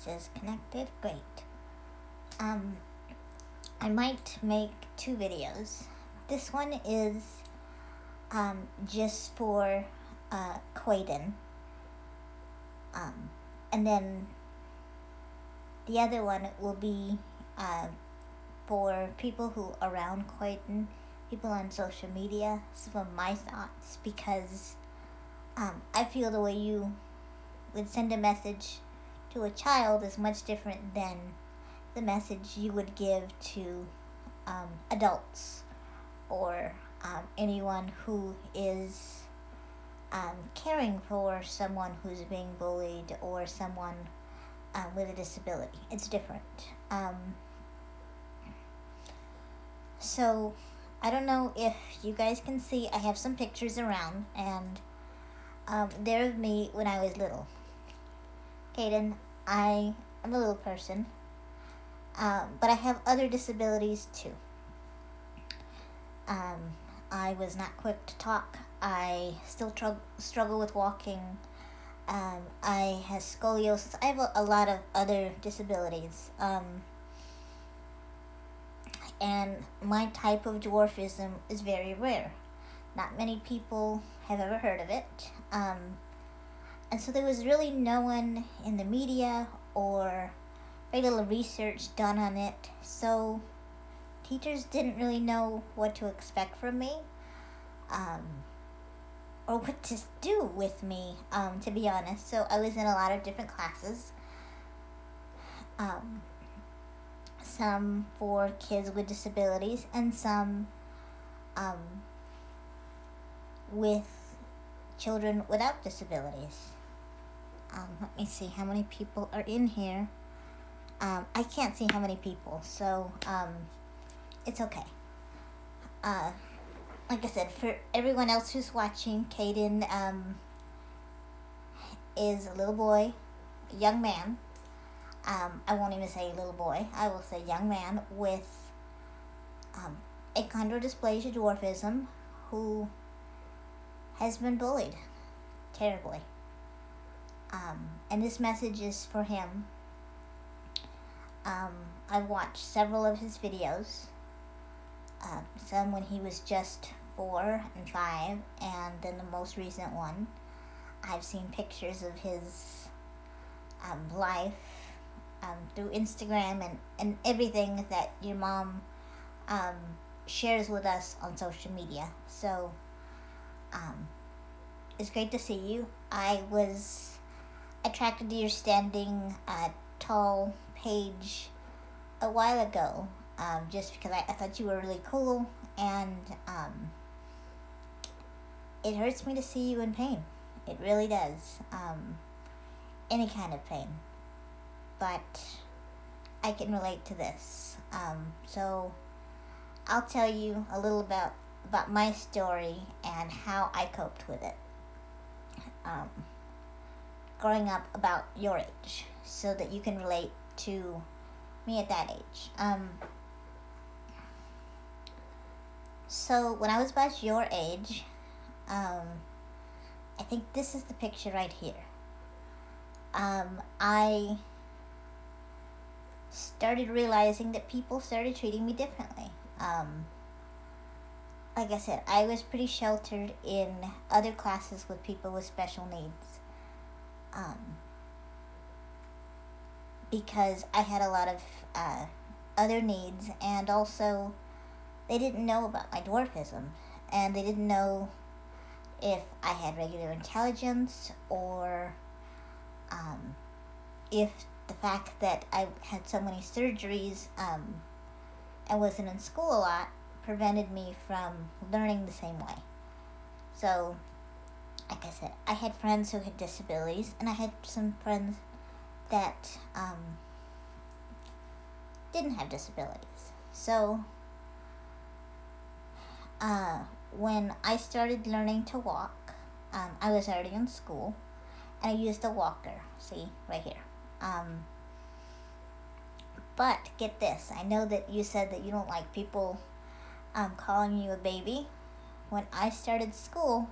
says connected. Great. I might make 2 videos. This one is just for Quaden. And then the other one will be for people who are around Quaden, people on social media, some of my thoughts, because I feel the way you would send a message to a child is much different than the message you would give to adults or anyone who is caring for someone who's being bullied or someone with a disability. It's different. So I don't know if you guys can see, I have some pictures around, and they're of me when I was little. Quaden, I am a little person, but I have other disabilities too. I was not quick to talk. I still struggle with walking. I have scoliosis. I have a lot of other disabilities. And my type of dwarfism is very rare. Not many people have ever heard of it. And so there was really no one in the media or very little research done on it. So teachers didn't really know what to expect from me, or what to do with me, to be honest. So I was in a lot of different classes. Some for kids with disabilities and some with children without disabilities. Let me see how many people are in here. I can't see how many people, so it's okay. Like I said, for everyone else who's watching, Quaden is a little boy, a young man. I won't even say little boy. I will say young man with achondrodysplasia dwarfism who has been bullied terribly. And this message is for him. I watched several of his videos. Some when he was just 4 and 5, and then the most recent one. I've seen pictures of his life through Instagram and everything that your mom shares with us on social media. So it's great to see you. I was attracted to your standing tall page a while ago, just because I thought you were really cool, and it hurts me to see you in pain. It really does. Any kind of pain. But I can relate to this. So I'll tell you a little about my story and how I coped with it. Growing up about your age, so that you can relate to me at that age. So when I was about your age, I think this is the picture right here. I started realizing that people started treating me differently. Like I said, I was pretty sheltered in other classes with people with special needs. Because I had a lot of other needs, and also they didn't know about my dwarfism, and they didn't know if I had regular intelligence, or if the fact that I had so many surgeries and wasn't in school a lot prevented me from learning the same way. So, like I said, I had friends who had disabilities, and I had some friends that didn't have disabilities. So, when I started learning to walk, I was already in school, and I used a walker. See, right here. But get this, I know that you said that you don't like people calling you a baby. When I started school,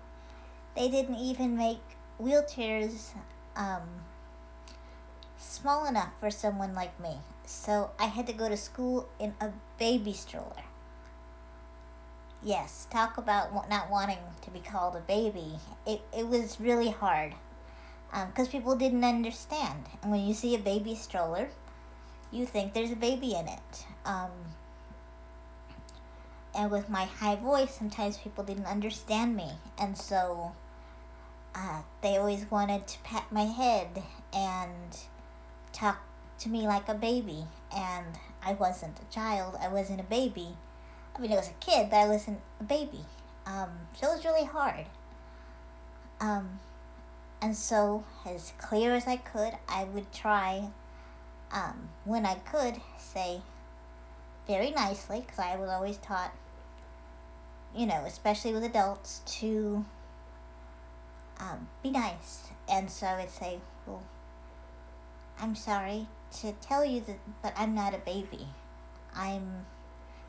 they didn't even make wheelchairs small enough for someone like me. So I had to go to school in a baby stroller. Yes, talk about not wanting to be called a baby. It was really hard because people didn't understand. And when you see a baby stroller, you think there's a baby in it. And with my high voice, sometimes people didn't understand me. And so they always wanted to pat my head and talk to me like a baby. And I wasn't a child. I wasn't a baby. I mean, I was a kid, but I wasn't a baby. So it was really hard. And so, as clear as I could, I would try, when I could, say very nicely, because I was always taught, especially with adults, to be nice. And so I would say, well, I'm sorry to tell you that, but I'm not a baby. I'm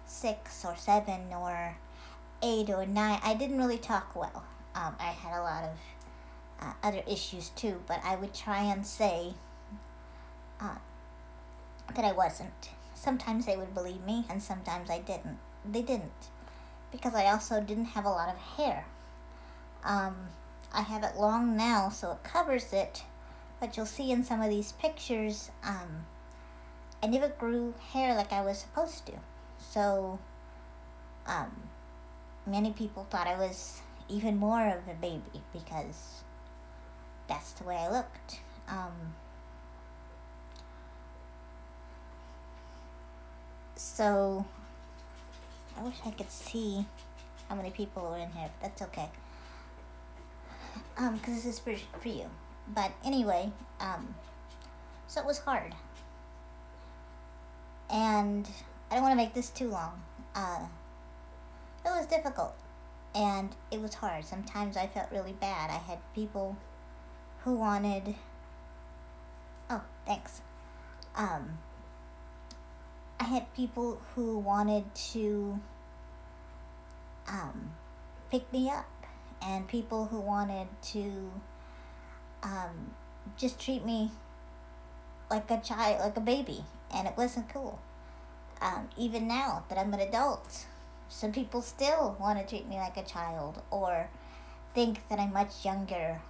6 or 7 or 8 or 9. I didn't really talk well. I had a lot of other issues too, but I would try and say that I wasn't. Sometimes they would believe me, and sometimes I didn't. They didn't, because I also didn't have a lot of hair. I have it long now, so it covers it, but you'll see in some of these pictures, I never grew hair like I was supposed to. So, many people thought I was even more of a baby because that's the way I looked. So, I wish I could see how many people are in here, but that's okay. Because this is for you. But anyway, so it was hard. And I don't want to make this too long. It was difficult. And it was hard. Sometimes I felt really bad. I had people who wanted... Oh, thanks. I had people who wanted to pick me up, and people who wanted to just treat me like a child, like a baby, and it wasn't cool. Even now that I'm an adult, some people still want to treat me like a child or think that I'm much younger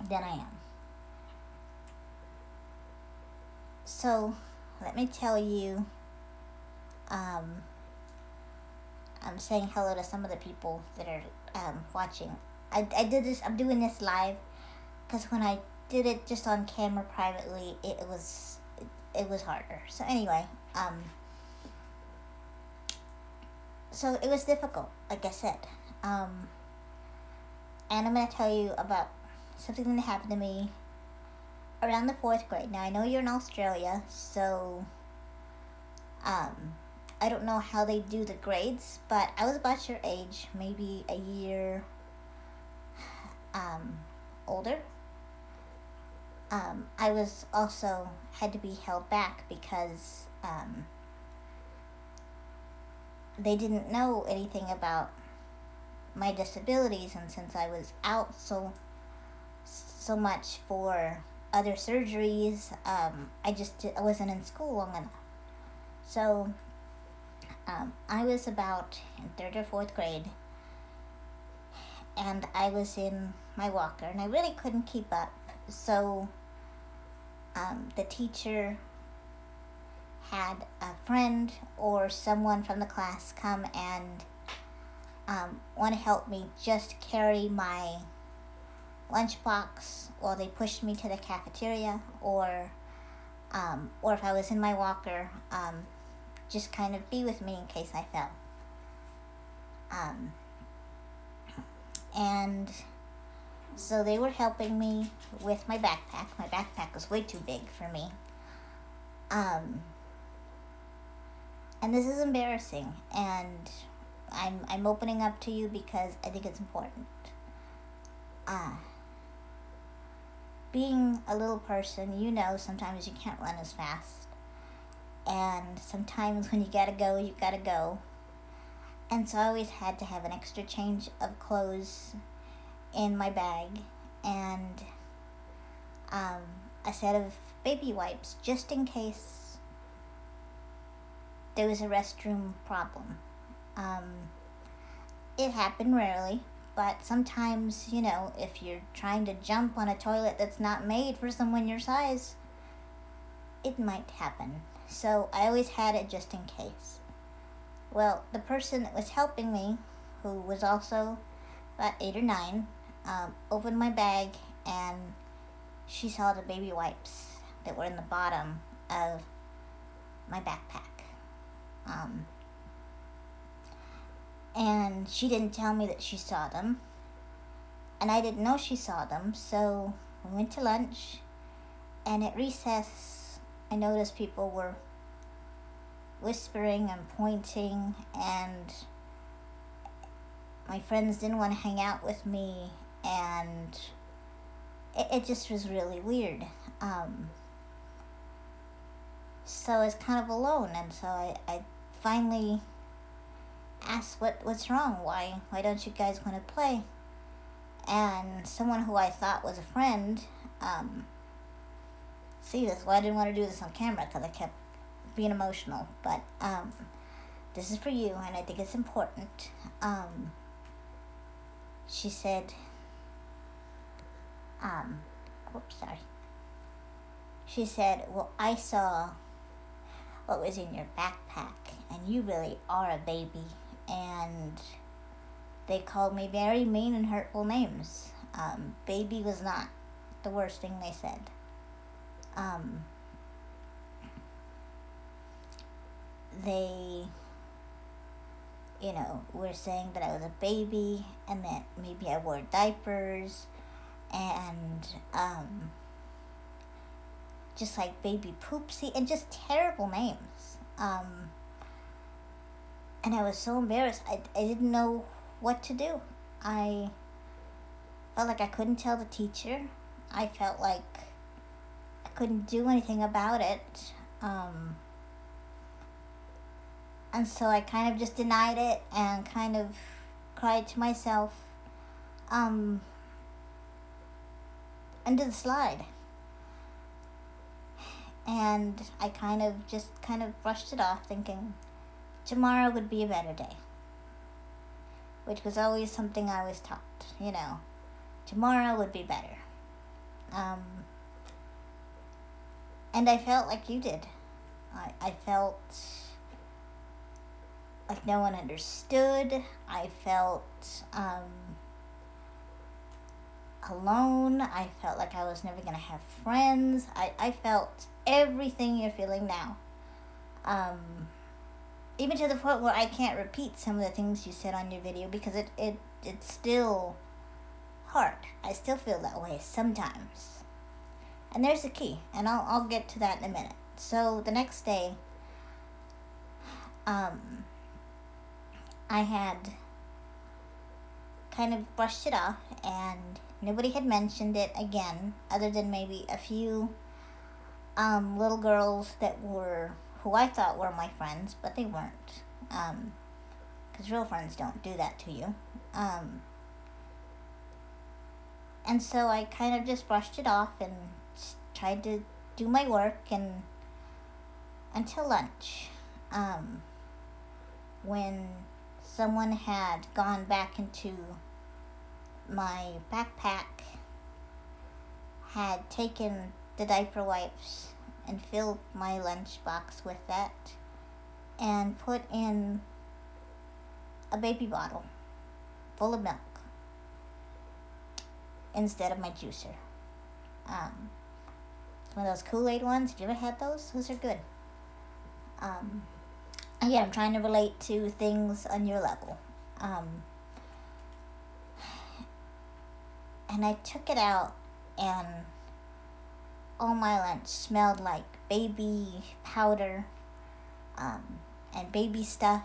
than I am. So let me tell you, I'm saying hello to some of the people that are watching. I did this. I'm doing this live because when I did it just on camera privately, it was harder. So anyway, so it was difficult, like I said. And I'm going to tell you about something that happened to me around the 4th grade. Now, I know you're in Australia, so I don't know how they do the grades, but I was about your age, maybe a year older. I was also had to be held back because they didn't know anything about my disabilities, and since I was out so much for other surgeries, I wasn't in school long enough. So I was about in 3rd or 4th grade, and I was in my walker, and I really couldn't keep up. So the teacher had a friend or someone from the class come and want to help me just carry my lunchbox while they pushed me to the cafeteria, or if I was in my walker, just kind of be with me in case I fell. And so they were helping me with my backpack. My backpack was way too big for me. And this is embarrassing, and I'm opening up to you because I think it's important. Being a little person, sometimes you can't run as fast. And sometimes when you gotta go, you gotta go. And so I always had to have an extra change of clothes in my bag. And a set of baby wipes just in case there was a restroom problem. It happened rarely, but sometimes, if you're trying to jump on a toilet that's not made for someone your size, it might happen. So I always had it just in case. Well, the person that was helping me, who was also about 8 or 9, opened my bag, and she saw the baby wipes that were in the bottom of my backpack. And she didn't tell me that she saw them, and I didn't know she saw them, so we went to lunch, and at recess, I noticed people were whispering and pointing, and my friends didn't want to hang out with me, and it just was really weird. So I was kind of alone, and so I finally asked what's wrong, why don't you guys want to play? And someone who I thought was a friend, see, this is why I didn't want to do this on camera, because I kept being emotional, but this is for you, and I think it's important. She said, she said, well, I saw what was in your backpack, and you really are a baby. And they called me very mean and hurtful names. Baby was not the worst thing they said. They, were saying that I was a baby, and that maybe I wore diapers, and just like baby poopsie, and just terrible names. And I was so embarrassed. I didn't know what to do. I felt like I couldn't tell the teacher. I felt like I couldn't do anything about it. And so I kind of just denied it and kind of cried to myself under the slide. And I kind of brushed it off, thinking tomorrow would be a better day, which was always something I was taught, tomorrow would be better. And I felt like you did. I felt like no one understood. I felt alone. I felt like I was never going to have friends. I felt everything you're feeling now. Even to the point where I can't repeat some of the things you said on your video, because it's still hard. I still feel that way sometimes. And there's the key, and I'll get to that in a minute. So the next day, I had kind of brushed it off, and nobody had mentioned it again, other than maybe a few little girls who I thought were my friends, but they weren't, because real friends don't do that to you. And so I kind of just brushed it off and tried to do my work, and until lunch, when someone had gone back into my backpack, had taken the diaper wipes and filled my lunchbox with that, and put in a baby bottle full of milk instead of my juicer. It's one of those Kool-Aid ones. Have you ever had those? Those are good. Again, I'm trying to relate to things on your level. And I took it out, and all my lunch smelled like baby powder and baby stuff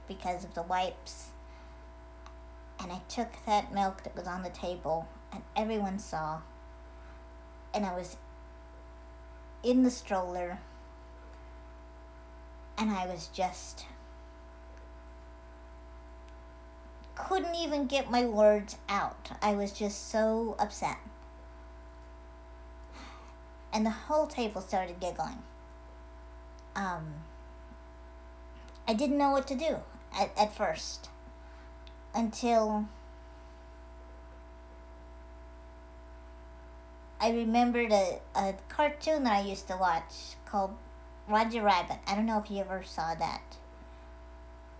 because of the wipes. And I took that milk that was on the table, and everyone saw, and I was in the stroller, and I was just couldn't even get my words out. I was just so upset. and the whole table started giggling. I didn't know what to do at first, until I remembered a cartoon that I used to watch called Roger Rabbit. I don't know if you ever saw that,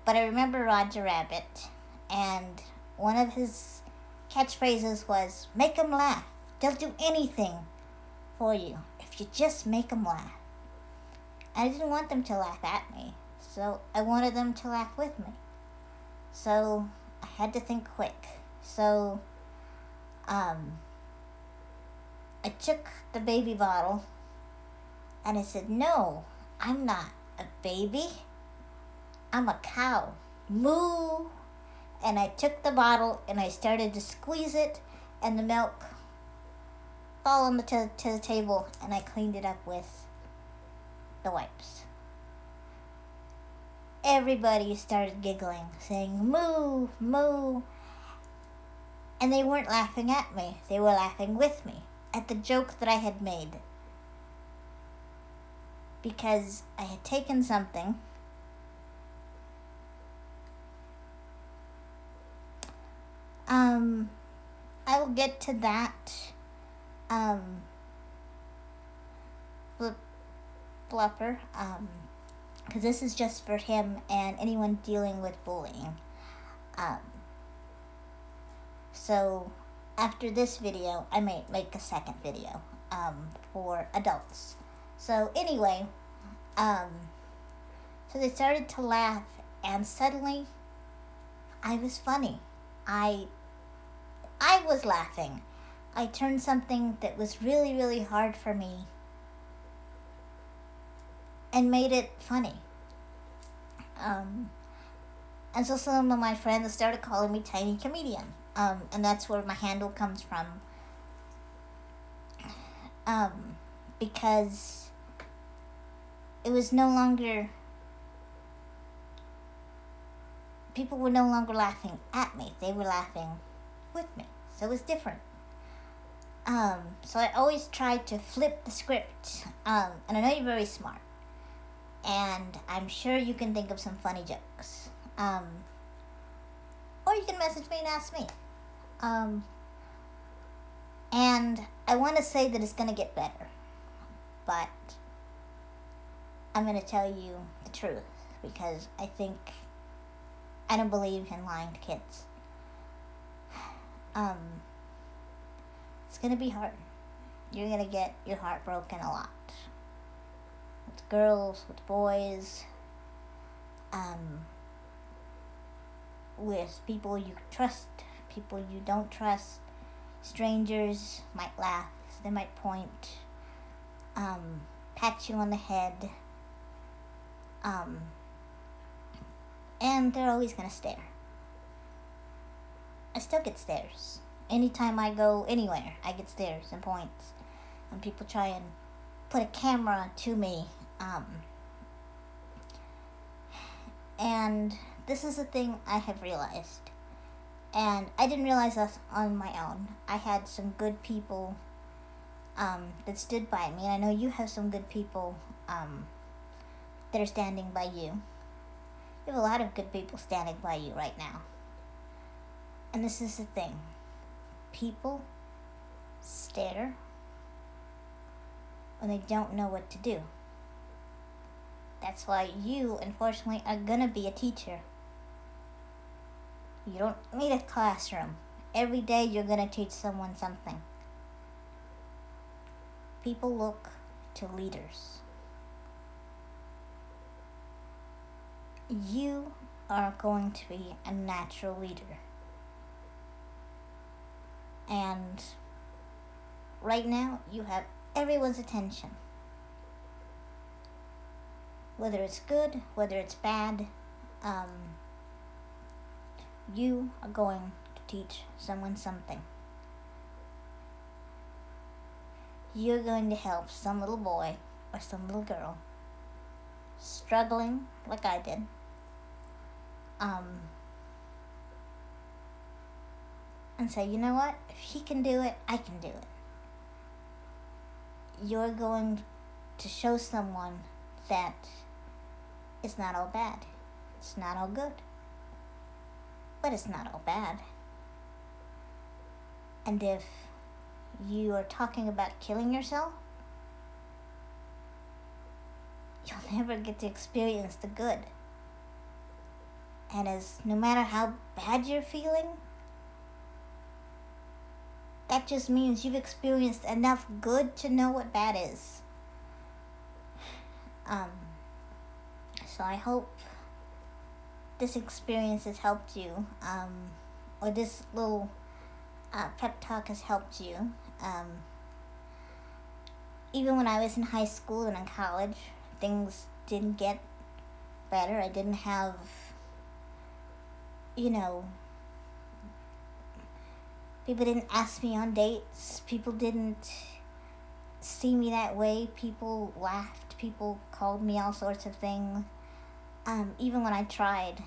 but I remember Roger Rabbit, and one of his catchphrases was, "Make them laugh. They'll do anything for you if you just make them laugh." I didn't want them to laugh at me, so I wanted them to laugh with me. So I had to think quick. So I took the baby bottle and I said, "No, I'm not a baby. I'm a cow. Moo." And I took the bottle and I started to squeeze it, and the milk fell on to the table, and I cleaned it up with the wipes. Everybody started giggling, saying, "Moo, moo." And they weren't laughing at me. They were laughing with me at the joke that I had made. Because I had taken something I will get to that fluffer, because this is just for him and anyone dealing with bullying. So after this video, I may make a second video for adults. So anyway, so they started to laugh, and suddenly I was funny. I was laughing. I turned something that was really, really hard for me and made it funny. And so some of my friends started calling me Tinycomedian. And that's where my handle comes from. Because it was no longer, people were no longer laughing at me. They were laughing with me. So it was different. So I always tried to flip the script. And I know you're very smart. And I'm sure you can think of some funny jokes. Or you can message me and ask me. And I want to say that it's going to get better. But I'm going to tell you the truth. Because I don't believe in lying to kids. It's going to be hard. You're going to get your heart broken a lot. With girls, with boys, with people you trust, people you don't trust. Strangers might laugh, they might point, pat you on the head, and they're always going to stare. I still get stares. Anytime I go anywhere, I get stares and points. And people try and put a camera to me. And this is a thing I have realized. And I didn't realize this on my own. I had some good people that stood by me. And I know you have some good people that are standing by you. You have a lot of good people standing by you right now. And this is the thing. People stare when they don't know what to do. That's why you, unfortunately, are gonna be a teacher. You don't need a classroom. Every day you're gonna teach someone something. People look to leaders. You are going to be a natural leader. And right now, you have everyone's attention. Whether it's good, whether it's bad, you are going to teach someone something. You're going to help some little boy or some little girl struggling like I did. And say, you know what? If he can do it, I can do it. you're going to show someone that it's not all bad. It's not all good. But it's not all bad. And if you are talking about killing yourself, you'll never get to experience the good. And as no matter how bad you're feeling, that just means you've experienced enough good to know what bad is. So I hope this experience has helped you, or this little pep talk has helped you. Even when I was in high school and in college, things didn't get better. I didn't have, people didn't ask me on dates. People didn't see me that way. People laughed. People called me all sorts of things. Even when I tried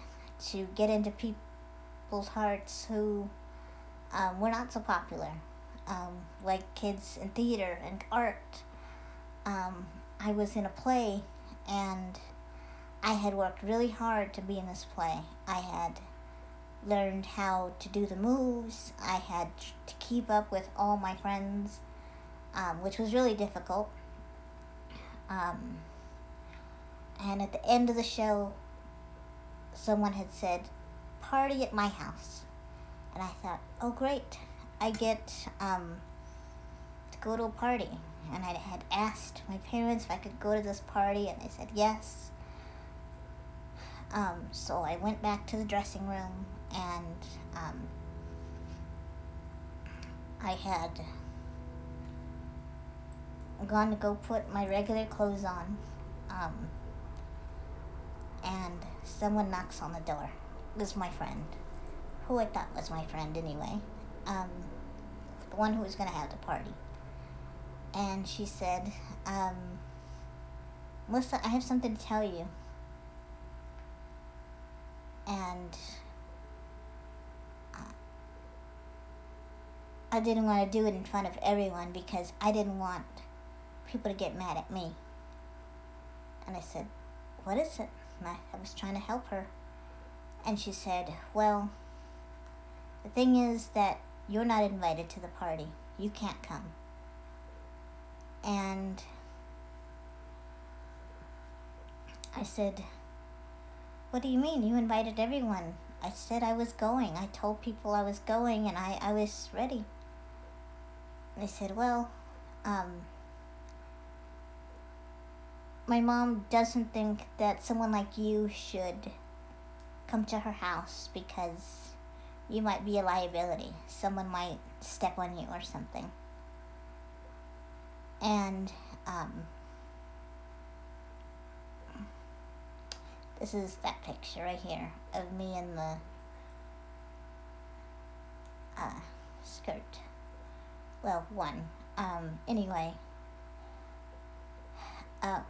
to get into people's hearts who were not so popular, like kids in theater and art. I was in a play, and I had worked really hard to be in this play. I had learned how to do the moves. I had to keep up with all my friends, which was really difficult. And at the end of the show, someone had said, "Party at my house." And I thought, oh great, I get to go to a party. And I had asked my parents if I could go to this party, and they said yes. So I went back to the dressing room, and I had gone to go put my regular clothes on, and someone knocks on the door. It was my friend, who I thought was my friend anyway, the one who was going to have the party. And she said, "Melissa, I have something to tell you." And I didn't want to do it in front of everyone because I didn't want people to get mad at me. And I said, "What is it?" And I was trying to help her. And she said, "Well, the thing is that you're not invited to the party. You can't come." And I said, "What do you mean? You invited everyone." I said I was going. I told people I was going, and I was ready. And they said, "Well, my mom doesn't think that someone like you should come to her house because you might be a liability. Someone might step on you or something." And this is that picture right here of me in the skirt. Well, one. Anyway, I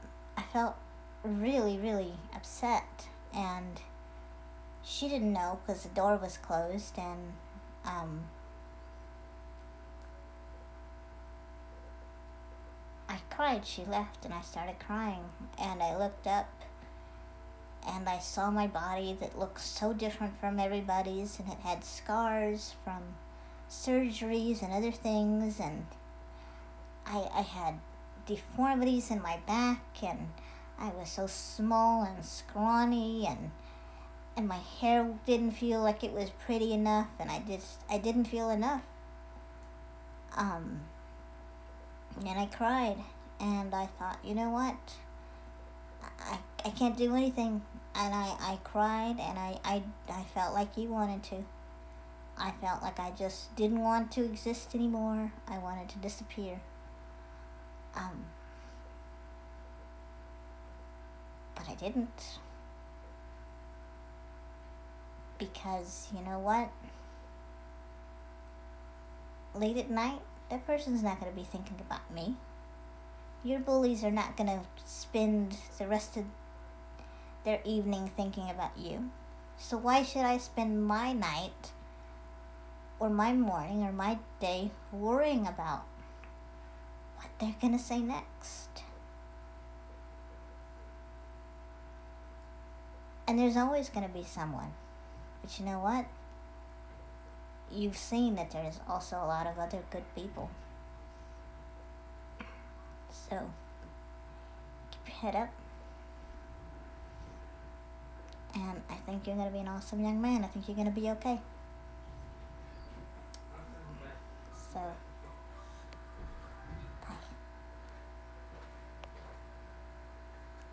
felt really, really upset, and she didn't know because the door was closed, and I cried. She left, and I started crying, and I looked up, and I saw my body that looked so different from everybody's, and it had scars from surgeries and other things, and I had deformities in my back, and I was so small and scrawny, and my hair didn't feel like it was pretty enough, and I didn't feel enough. And I cried, and I thought, you know what? I can't do anything. And I cried, and I felt like you wanted to. I felt like I just didn't want to exist anymore. I wanted to disappear. But I didn't. Because, you know what? Late at night, that person's not going to be thinking about me. Your bullies are not going to spend the rest of their evening thinking about you. So why should I spend my night or my morning or my day worrying about what they're gonna say next. And there's always gonna be someone. But you know what? You've seen that there's also a lot of other good people. So, keep your head up. And I think you're going to be an awesome young man. I think you're going to be okay. So,